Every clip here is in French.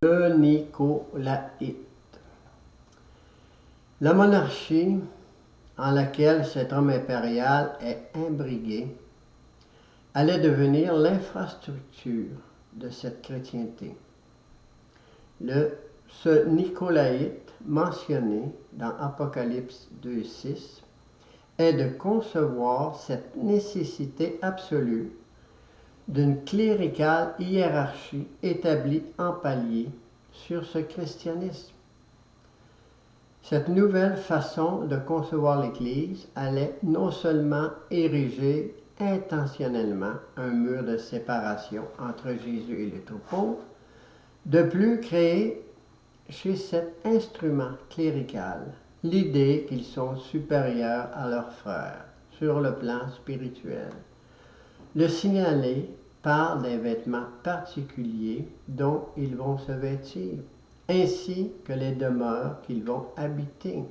Le Nicolaïte. La monarchie en laquelle cet homme impérial est imbrigué allait devenir l'infrastructure de cette chrétienté. Ce Nicolaïte mentionné dans Apocalypse 2,6 est de concevoir cette nécessité absolue d'une cléricale hiérarchie établie en palier sur ce christianisme. Cette nouvelle façon de concevoir l'Église allait non seulement ériger intentionnellement un mur de séparation entre Jésus et les troupeaux, de plus créer chez cet instrument clérical l'idée qu'ils sont supérieurs à leurs frères sur le plan spirituel, le signaler par des vêtements particuliers dont ils vont se vêtir, ainsi que les demeures qu'ils vont habiter.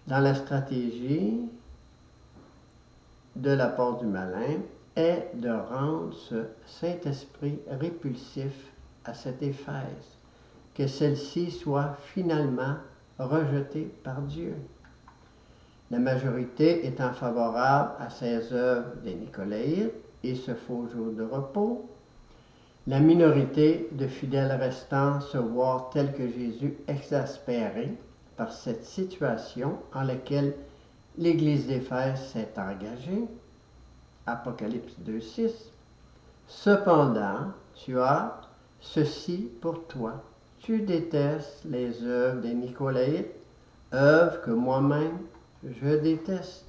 Dans la stratégie de la part du malin est de rendre ce Saint-Esprit répulsif à cette Éphèse, que celle-ci soit finalement rejetée par Dieu. La majorité étant favorable à ces œuvres des Nicolaïtes et ce faux jour de repos, la minorité de fidèles restant se voient tel que Jésus exaspéré par cette situation en laquelle l'Église d'Éphèse s'est engagée. Apocalypse 2,6. Cependant, tu as ceci pour toi. Tu détestes les œuvres des Nicolaïtes, œuvres que moi-même je déteste.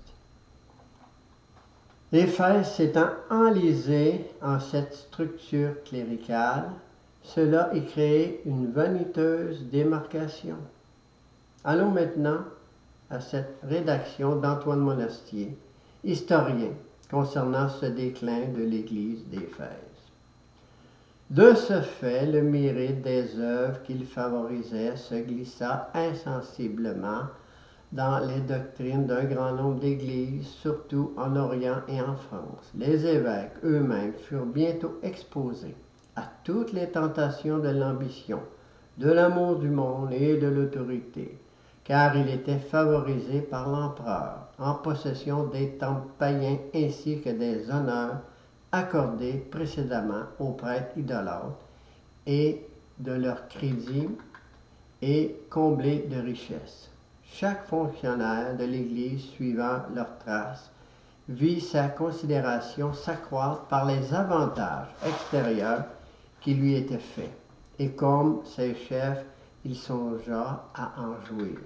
Éphèse s'étant enlisé en cette structure cléricale, cela a créé une vaniteuse démarcation. Allons maintenant à cette rédaction d'Antoine Monastier, historien, concernant ce déclin de l'Église d'Éphèse. De ce fait, le mérite des œuvres qu'il favorisait se glissa insensiblement dans les doctrines d'un grand nombre d'églises, surtout en Orient et en France. Les évêques eux-mêmes furent bientôt exposés à toutes les tentations de l'ambition, de l'amour du monde et de l'autorité, car il était favorisé par l'empereur, en possession des temples païens ainsi que des honneurs accordés précédemment aux prêtres idolâtres et de leur crédit et comblés de richesses. Chaque fonctionnaire de l'Église suivant leurs traces vit sa considération s'accroître par les avantages extérieurs qui lui étaient faits, et comme ses chefs, il songea à en jouir.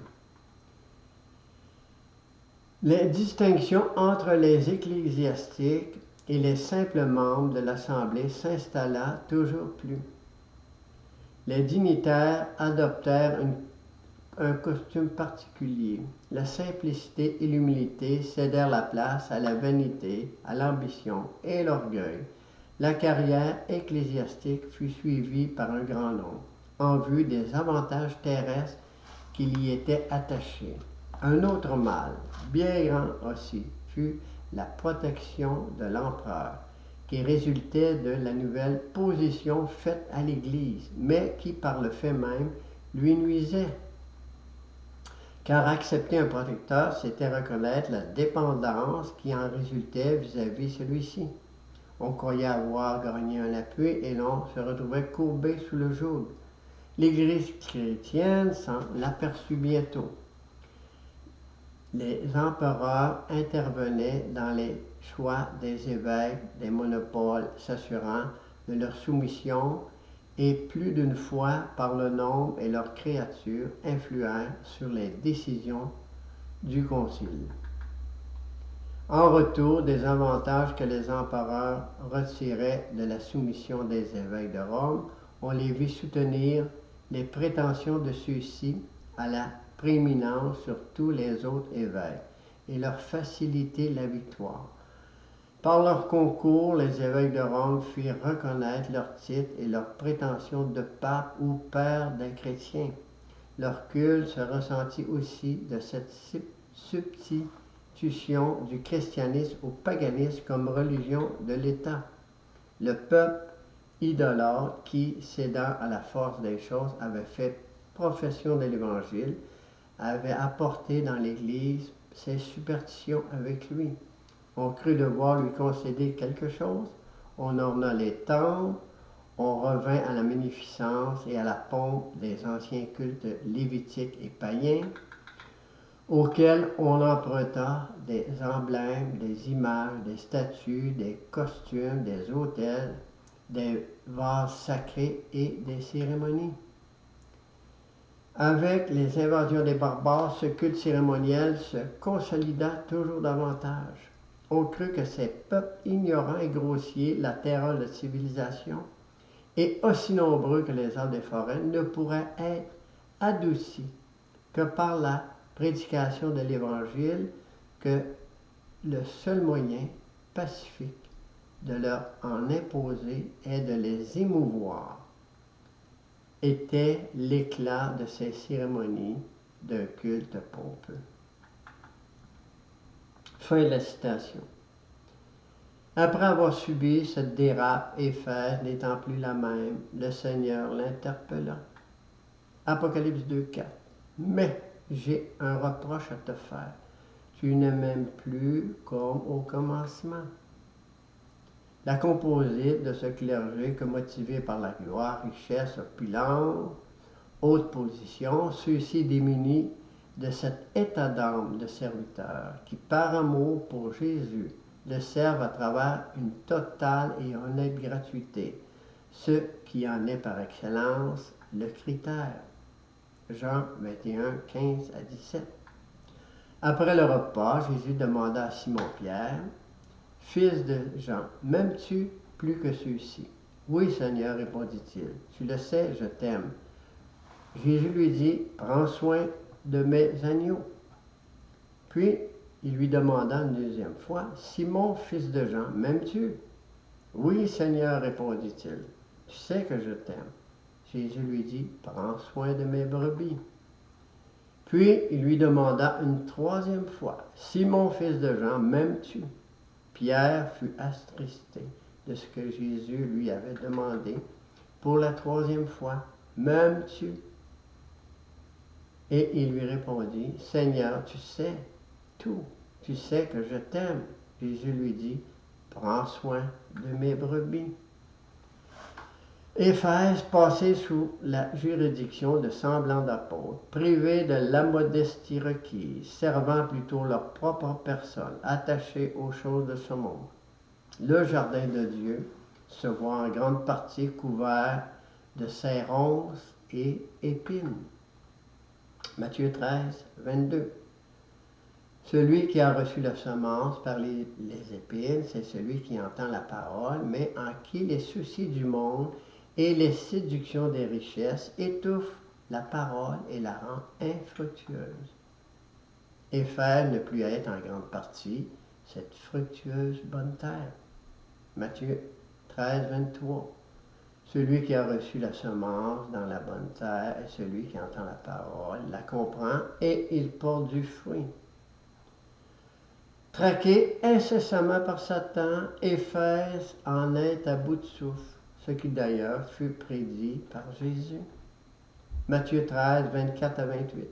Les distinctions entre les ecclésiastiques et les simples membres de l'Assemblée s'installa toujours plus. Les dignitaires adoptèrent un costume particulier. La simplicité et l'humilité cédèrent la place à la vanité, à l'ambition et l'orgueil. La carrière ecclésiastique fut suivie par un grand nombre, en vue des avantages terrestres qui y étaient attachés. Un autre mal, bien grand aussi, fut la protection de l'empereur, qui résultait de la nouvelle position faite à l'Église, mais qui par le fait même lui nuisait. Car accepter un protecteur, c'était reconnaître la dépendance qui en résultait vis-à-vis celui-ci. On croyait avoir gagné un appui et l'on se retrouvait courbé sous le joug. L'Église chrétienne s'en aperçut bientôt. Les empereurs intervenaient dans les choix des évêques, des monopoles, s'assurant de leur soumission, et plus d'une fois, par le nombre et leurs créatures, influèrent sur les décisions du concile. En retour des avantages que les empereurs retiraient de la soumission des évêques de Rome, on les vit soutenir les prétentions de ceux-ci à la prééminence sur tous les autres évêques et leur faciliter la victoire. Par leur concours, les évêques de Rome firent reconnaître leurs titres et leurs prétentions de pape ou père des chrétiens. Leur culte se ressentit aussi de cette substitution du christianisme au paganisme comme religion de l'État. Le peuple idolâtre qui, cédant à la force des choses, avait fait profession de l'Évangile, avait apporté dans l'Église ses superstitions avec lui. On crut devoir lui concéder quelque chose, on orna les temples, on revint à la magnificence et à la pompe des anciens cultes lévitiques et païens, auxquels on emprunta des emblèmes, des images, des statues, des costumes, des autels, des vases sacrés et des cérémonies. Avec les invasions des barbares, ce culte cérémoniel se consolida toujours davantage. On crut que ces peuples ignorants et grossiers, la terreur de civilisation, et aussi nombreux que les arbres des forêts, ne pourraient être adoucis que par la prédication de l'Évangile, que le seul moyen pacifique de leur en imposer et de les émouvoir était l'éclat de ces cérémonies d'un culte pompeux. Fin de la citation. Après avoir subi cette dérape, Éphèse n'étant plus la même, le Seigneur l'interpella. Apocalypse 2,4. Mais j'ai un reproche à te faire. Tu ne m'aimes plus comme au commencement. La composite de ce clergé que motivé par la gloire, richesse, opulence, haute position, ceux-ci démunis de cet état d'âme de serviteur qui, par amour pour Jésus, le servent à travers une totale et honnête gratuité, ce qui en est par excellence le critère. Jean 21, 15 à 17. Après le repas, Jésus demanda à Simon-Pierre, « Fils de Jean, m'aimes-tu plus que ceux-ci? » « Oui, Seigneur, répondit-il, tu le sais, je t'aime. » Jésus lui dit, « Prends soin de mes agneaux. » Puis il lui demanda une deuxième fois, « Simon, fils de Jean, m'aimes-tu? » « Oui, Seigneur, répondit-il, tu sais que je t'aime. » Jésus lui dit, « Prends soin de mes brebis. » Puis il lui demanda une troisième fois, « Simon, fils de Jean, m'aimes-tu? » Pierre fut attristé de ce que Jésus lui avait demandé pour la troisième fois, « M'aimes-tu? » Et il lui répondit, « Seigneur, tu sais tout, tu sais que je t'aime. » Jésus lui dit, « Prends soin de mes brebis. » Éphèse, passé sous la juridiction de semblants d'apôtres, privés de la modestie requise, servant plutôt leur propre personne, attachés aux choses de ce monde. Le jardin de Dieu se voit en grande partie couvert de ses ronces et épines. Matthieu 13, 22. Celui qui a reçu la semence par les épines, c'est celui qui entend la parole, mais en qui les soucis du monde et les séductions des richesses étouffent la parole et la rendent infructueuse. Éphèse ne plus être en grande partie cette fructueuse bonne terre. Matthieu 13, 23. Celui qui a reçu la semence dans la bonne terre est celui qui entend la parole, la comprend et il porte du fruit. Traqué incessamment par Satan, Éphèse en est à bout de souffle, ce qui d'ailleurs fut prédit par Jésus. Matthieu 13, 24 à 28.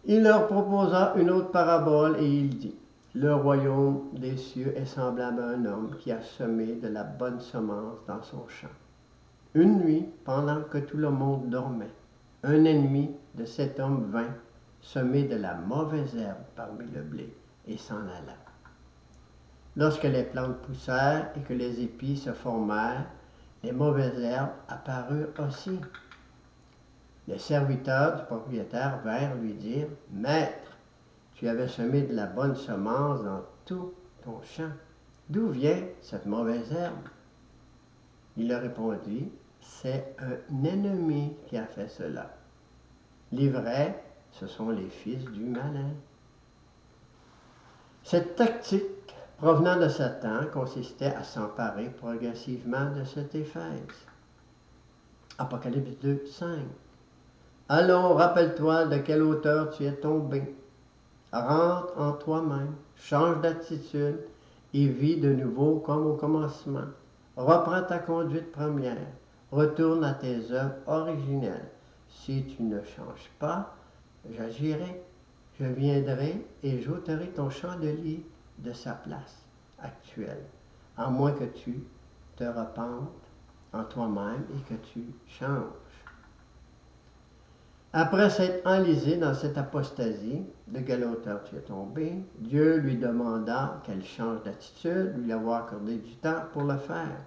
Il leur proposa une autre parabole et il dit, « Le royaume des cieux est semblable à un homme qui a semé de la bonne semence dans son champ. Une nuit, pendant que tout le monde dormait, un ennemi de cet homme vint semer de la mauvaise herbe parmi le blé et s'en alla. Lorsque les plantes poussèrent et que les épis se formèrent, les mauvaises herbes apparurent aussi. Les serviteurs du propriétaire vinrent lui dire, « Maître, tu avais semé de la bonne semence dans tout ton champ. D'où vient cette mauvaise herbe? » Il leur répondit, « C'est un ennemi qui a fait cela. Les vrais, ce sont les fils du malin. » Cette tactique provenant de Satan consistait à s'emparer progressivement de cette Éphèse. Apocalypse 2, 5. Allons, rappelle-toi de quelle hauteur tu es tombé. Rentre en toi-même, change d'attitude et vis de nouveau comme au commencement. Reprends ta conduite première. Retourne à tes œuvres originelles. Si tu ne changes pas, j'agirai. Je viendrai et j'ôterai ton chandelier de sa place actuelle, à moins que tu te repentes en toi-même et que tu changes. Après s'être enlisé dans cette apostasie, de quelle hauteur tu es tombé, Dieu lui demanda qu'elle change d'attitude, lui avoir accordé du temps pour le faire.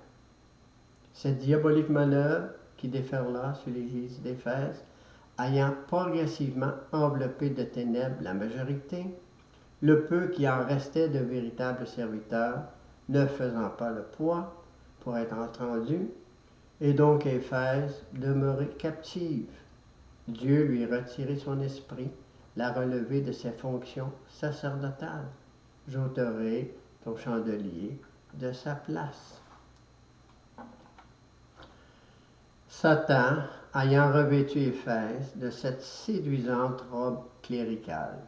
Cette diabolique manœuvre qui déferla sur l'église d'Éphèse, ayant progressivement enveloppé de ténèbres la majorité, le peu qui en restait de véritables serviteurs, ne faisant pas le poids pour être entendus, et donc Éphèse demeurait captive. Dieu lui retirait son esprit, l'a relevé de ses fonctions sacerdotales. J'ôterai ton chandelier de sa place. Satan, ayant revêtu Éphèse de cette séduisante robe cléricale,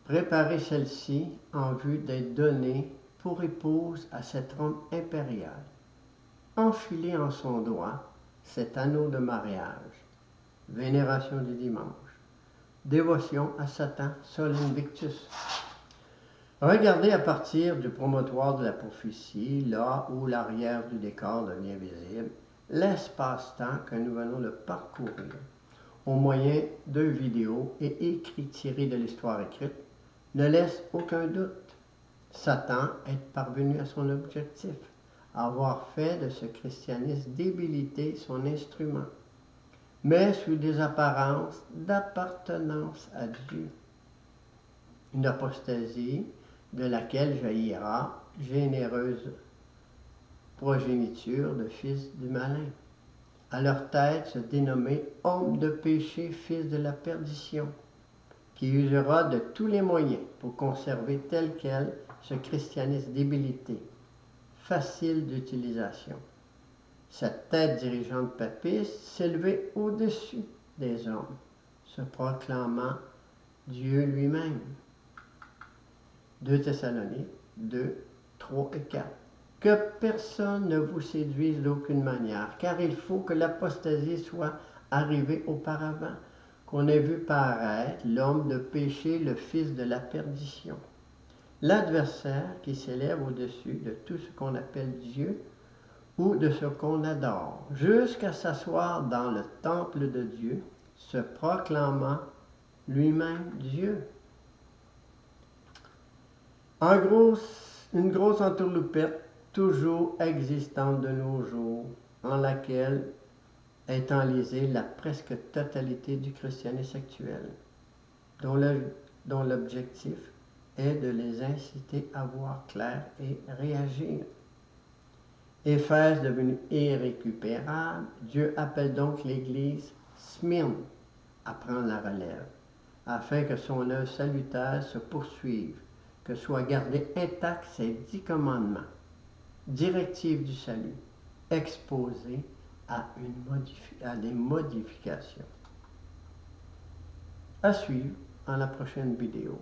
préparait celle-ci en vue d'être donnée pour épouse à cet Rome impérial, enfiler en son doigt cet anneau de mariage, vénération du dimanche, dévotion à Satan Sol Invictus. Regardez à partir du promontoire de la prophétie, là où l'arrière du décor devient visible, l'espace-temps que nous venons de parcourir, au moyen de vidéos et écrits tirés de l'histoire écrite, ne laisse aucun doute. Satan est parvenu à son objectif, avoir fait de ce christianisme débilité son instrument, mais sous des apparences d'appartenance à Dieu. Une apostasie de laquelle jaillira généreuse progéniture de fils du malin. À leur tête se dénommer homme de péché, fils de la perdition, qui usera de tous les moyens pour conserver tel quel ce christianisme débilité, facile d'utilisation. Cette tête dirigeante papiste s'élevait au-dessus des hommes, se proclamant Dieu lui-même. 2 Thessaloniques 2, 3 et 4. Que personne ne vous séduise d'aucune manière, car il faut que l'apostasie soit arrivée auparavant, qu'on ait vu paraître l'homme de péché, le fils de la perdition. L'adversaire qui s'élève au-dessus de tout ce qu'on appelle Dieu ou de ce qu'on adore, jusqu'à s'asseoir dans le temple de Dieu, se proclamant lui-même Dieu. Une grosse entourloupette toujours existante de nos jours, en laquelle est enlisée la presque totalité du christianisme actuel, dont l'objectif est de les inciter à voir clair et réagir. Éphèse devenue irrécupérable, Dieu appelle donc l'Église Smyrne à prendre la relève, afin que son œuvre salutaire se poursuive, que soient gardés intacts ses 10 commandements, directives du salut, exposés à des modifications. À suivre dans la prochaine vidéo.